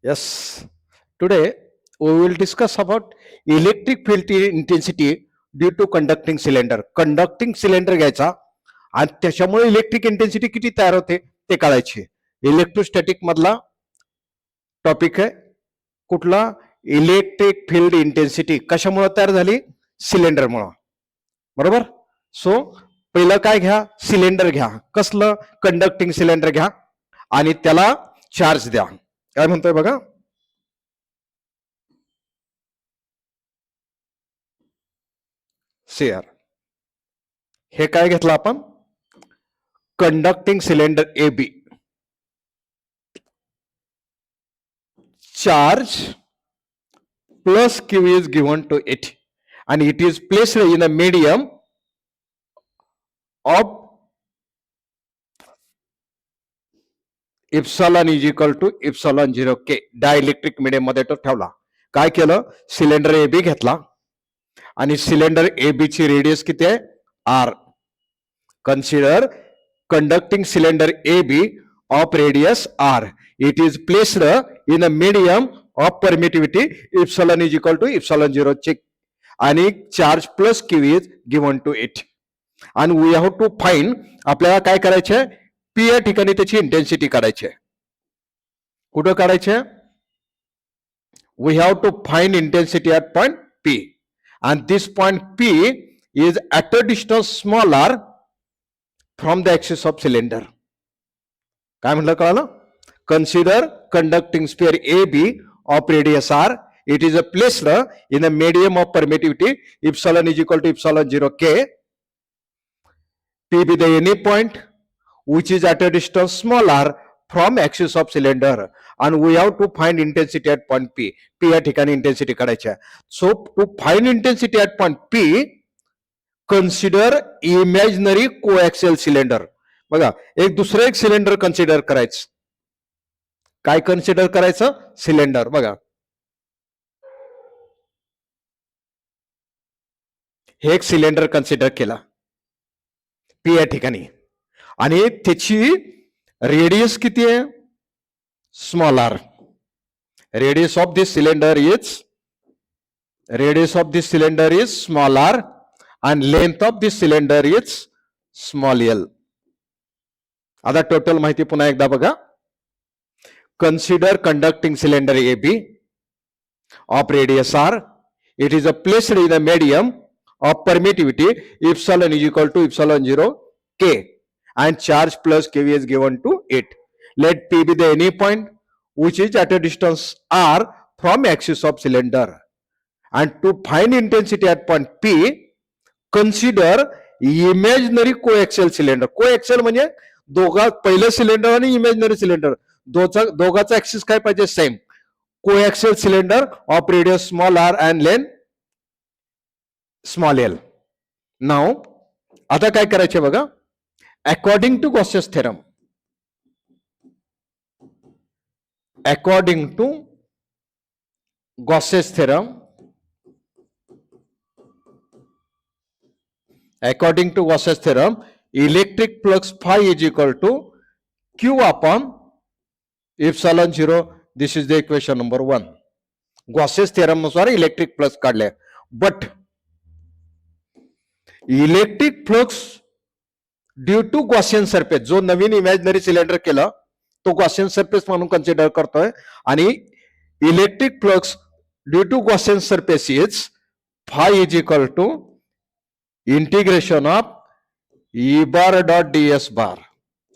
Yes. Today we will discuss about electric field intensity due to conducting cylinder. Conducting cylinder घ्यायचा आणि त्याच्यामुळे electric intensity किती तयार होते ते कळायचे. इलेक्ट्रोस्टॅटिक मधला टॉपिक आहे. कुठला? इलेक्ट्रिक फील्ड इंटेन्सिटी कशामुळे तयार झाली? सिलेंडरमुळे. बरोबर. सो पहिलं काय घ्या? सिलेंडर घ्या. कसलं? कंडक्टिंग सिलेंडर घ्या आणि त्याला चार्ज द्या. काय म्हणतोय बघा. शेअर हे काय घेतलं आपण? Conducting cylinder A B. Charge plus Q is given to it and it is placed in a medium of epsilon is equal to epsilon 0 K. Dielectric medium मध्ये तो ठेवला. काय केलं? सिलेंडर ए बी घेतला आणि सिलेंडर ए बी ची radius किती आहे? R. Consider conducting cylinder A B of radius R. It is placed in a medium of permittivity epsilon is equal to epsilon 0 check आणि charge plus Q is given to it and we have to find आपल्याला काय करायचे? P या ठिकाणी त्याची intensity काढायची. कुठं काढायचे? we have to find intensity at point P and this point P is at a distance smaller from the axis of cylinder. काय म्हटलं कळलं? Consider conducting sphere AB of radius r. It is placed in a medium of permittivity epsilon is equal to epsilon 0 K. P be the any point which is at a distance smaller from axis of cylinder and we have to find intensity at point P. P या ठिकाणी intensity काढायची आहे. So to find intensity at point P, consider imaginary coaxial cylinder. बघा, एक दुसरं एक cylinder consider करायचं. काय कन्सिडर करायचं? सिलेंडर. बघा, हे एक सिलेंडर कन्सिडर केला पी या ठिकाणी आणि त्याची रेडियस किती आहे? Small R. Radius of this cylinder is small R and length of this cylinder is small l. आता टोटल माहिती पुन्हा एकदा बघा. Consider conducting cylinder AB of radius r. It is placed in the medium of permittivity epsilon is equal to epsilon 0 K and charge plus Q is given to it. Let P be the any point which is at a distance r from axis of cylinder and to find intensity at point P, consider imaginary coaxial cylinder. Coaxial म्हणजे पहिलं cylinder आणि imaginary cylinder दोघांचा axis काय पाहिजे? Same. Coaxial cylinder of radius small R and length small L. Now आता काय करायचे बघा. According to Gauss's theorem, according to Gauss's theorem, electric flux phi is equal to Q upon epsilon 0. This is the equation number 1. Gauss's theorem नुसार electric flux काढले. But electric flux due to Gaussian surface, जो नवीन imaginary cylinder केलं तो Gaussian surface म्हणून consider करतोय आणि electric flux due to Gaussian surface is phi is equal to integration of E bar dot dS bar.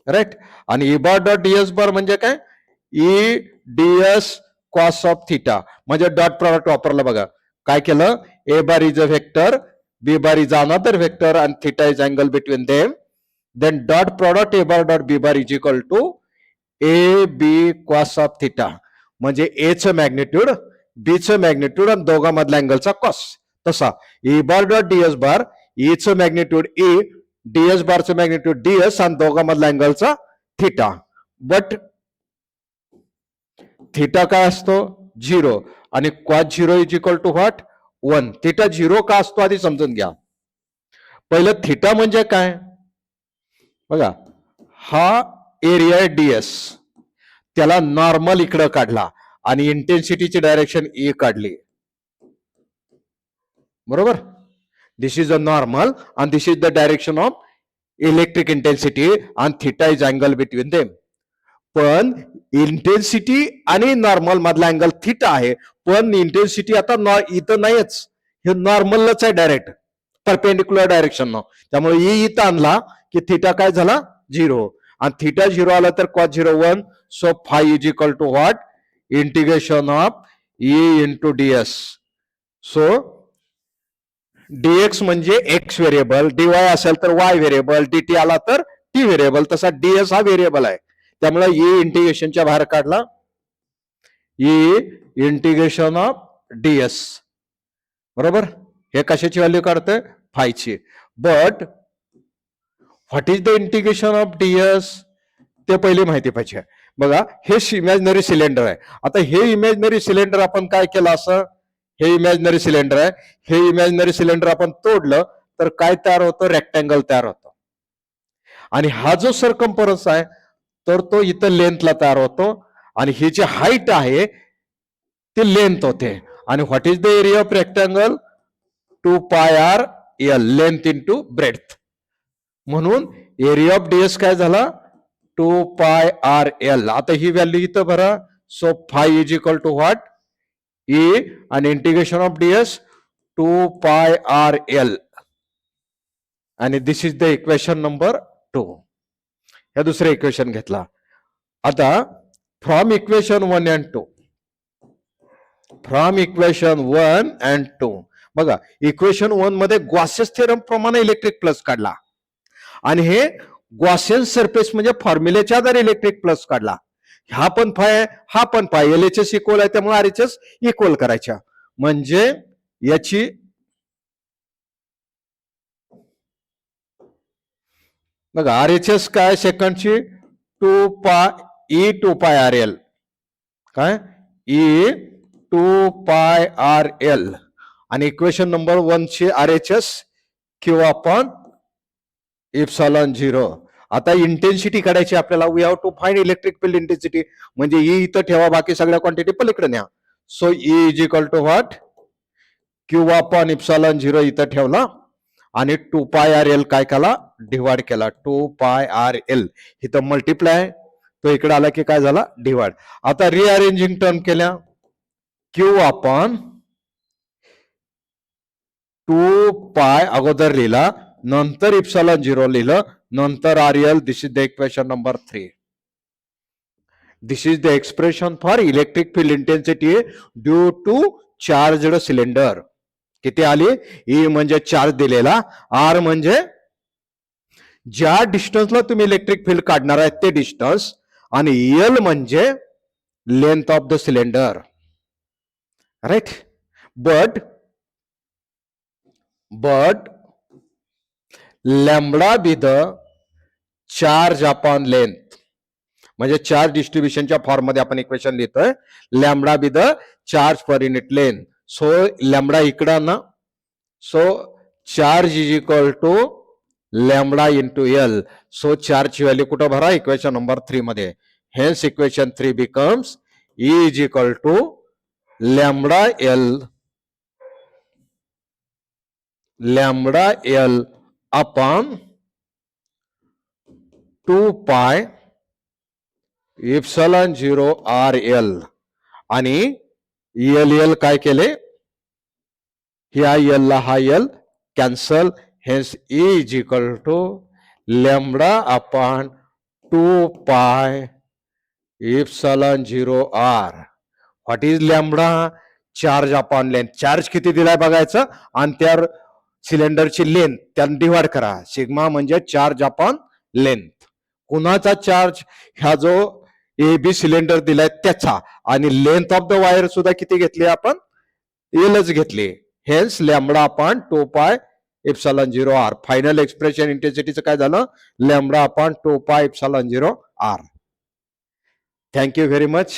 Right. आणि E bar dot dS bar म्हणजे काय? E dS cos of theta. म्हणजे dot product वापरलं बघा. काय केलं? A bar is a vector, B bar is another vector and theta is angle between them. Then dot product a bar dot b bar is equal to a b cos of theta. म्हणजे a चं magnitude, b चं magnitude आणि दोघांमधल्या अँगलचा cos. तसा e bar dot ds bar, e चं magnitude e, ds bar चं magnitude ds आणि दोघांमधल्या अँगलचा थिटा. बट थिटा काय असतो? 0 आणि cos 0 is equal to what? 1. Theta 0 का असतो आधी समजून घ्या. पहिलं थिटा म्हणजे काय बघा. हा एरिया आहे डीएस, त्याला नॉर्मल इकडं काढला आणि इंटेन्सिटीची डायरेक्शन ई काढली, बरोबर. This is a normal and this is the direction of electric intensity and theta is angle between them. पण इंटेन्सिटी आणि नॉर्मल मधला अँगल थिटा आहे, पण इंटेन्सिटी आता इथं नाहीच, हे नॉर्मलच आहे डायरेक्ट परपेंडिक्युलर डायरेक्शन. त्यामुळे ई इथं आणला की थिटा काय झाला 0 आणि थिटा 0 आला तर cos 0 1. So phi is equal to what, integration of E into DS. So DX म्हणजे एक्स व्हेरिएबल, डीवाय असेल तर वाय व्हेरिएबल, डीटी आला तर टी व्हेरिएबल, तसा डीएस हा व्हेरिएबल आहे. त्यामुळे ई इंटिग्रेशनच्या बाहेर काढला, ई इंटिग्रेशन ऑफ डीएस, बरोबर. हे कशाची व्हॅल्यू काढतोय, फायची. But what is the integration of dS ते पहिली माहिती पाहिजे. बघा हे इमॅजिनरी सिलेंडर आहे. आता हे इमॅजिनरी सिलेंडर आपण काय केलं, असं हे इमॅजिनरी सिलेंडर आहे, हे इमॅजिनरी सिलेंडर आपण तोडलं तर काय तयार होतं, रेक्टँगल तयार होतं. आणि हा जो सर्कम्फरन्स आहे तर तो इथं लेंथला तयार होतो आणि ही जी हाईट आहे ती लेंथ होते. आणि what is the area of rectangle, 2 pi R L, length into breadth. म्हणून एरिया ऑफ डीएस काय झाला, 2 पाय आर एल. आता ही व्हॅल्यू इथं भरा. So phi is equal to what, E आणि integration of dS 2 pi R L. आणि this is the equation number 2. हे दुसरे इक्वेशन घेतला. आता from equation 1 and 2, from equation 1 and 2 बघा, इक्वेशन 1 मध्ये गॉसेस थेरम प्रमाणे इलेक्ट्रिक प्लस काढला आणि हे गॉसियन सरफेस म्हणजे फॉर्म्युलेच्या आधारे इलेक्ट्रिक प्लस काढला. हा पण फाय आहे, हा पण फाय, एलएचएस इक्वल आहे त्यामुळे आरएचएस इक्वल करायच्या. म्हणजे याची बघा आरएचएस काय सेकंडची 2 पाय ई 2 पाय आर एल, काय ई 2 पाय आर एल. आणि इक्वेशन नंबर 1 ची आरएचएस क्यू अपॉन एप्सिलॉन 0. आता इंटेन्सिटी काढायची आपल्याला, we have to find electric field intensity. म्हणजे ई इथं ठेवा, बाकी सगळ्या क्वांटिटी पलीकडे न्या. So E is equal to what, Q upon epsilon 0 इथं ठेवला आणि 2 पाय आर एल काय केला, डिवाइड केला. 2 पाय आर एल इथं मल्टिप्लाय, तो इकडे आला की काय झाला, डिवाइड. आता रिअरेंजिंग टर्म केल्या, क्यू अपॉन 2 पाय अगोदर लिहिला, नंतर एप्सिलॉन 0 लिहिलं, नंतर R L. This is the equation number 3. This is the expression for electric field intensity due to charged cylinder. किती आली, ई म्हणजे चार्ज दिलेला, आर म्हणजे ज्या डिस्टन्सला तुम्ही इलेक्ट्रिक फील्ड काढणार आहे ते डिस्टन्स, आणि एल म्हणजे length of the cylinder, right. But lambda be the charge upon length, म्हणजे चार्ज डिस्ट्रीब्युशनच्या फॉर्म मध्ये आपण इक्वेशन लिहितोय, lambda be the charge per unit length. So lambda इकडं ना, so charge is equal to lambda into L. So चार्जची value कुठं भरा, इक्वेशन नंबर 3 मध्ये. Hence equation 3 becomes E is equal to lambda L upon 2 pi epsilon 0 R L. आणि L काय केले, ह्या एल ला हा L cancel. Hence E is equal to lambda upon 2 pi epsilon 0 R. What is lambda, charge upon length. Charge किती दिलाय बघायचं आणि त्या सिलेंडरची लेंथ त्याला डिवाइड करा. सिग्मा म्हणजे चार्ज अपॉन लेंथ. कुणाचा चार्ज, ह्या जो ए बी सिलेंडर दिलाय त्याचा, आणि लेंथ ऑफ द वायर सुद्धा किती घेतली आपण, एलच घेतली. Hence lambda upon 2 pi epsilon 0 R. Final expression इंटेन्सिटीचं काय झालं, lambda upon 2 pi epsilon 0 R. Thank you very much.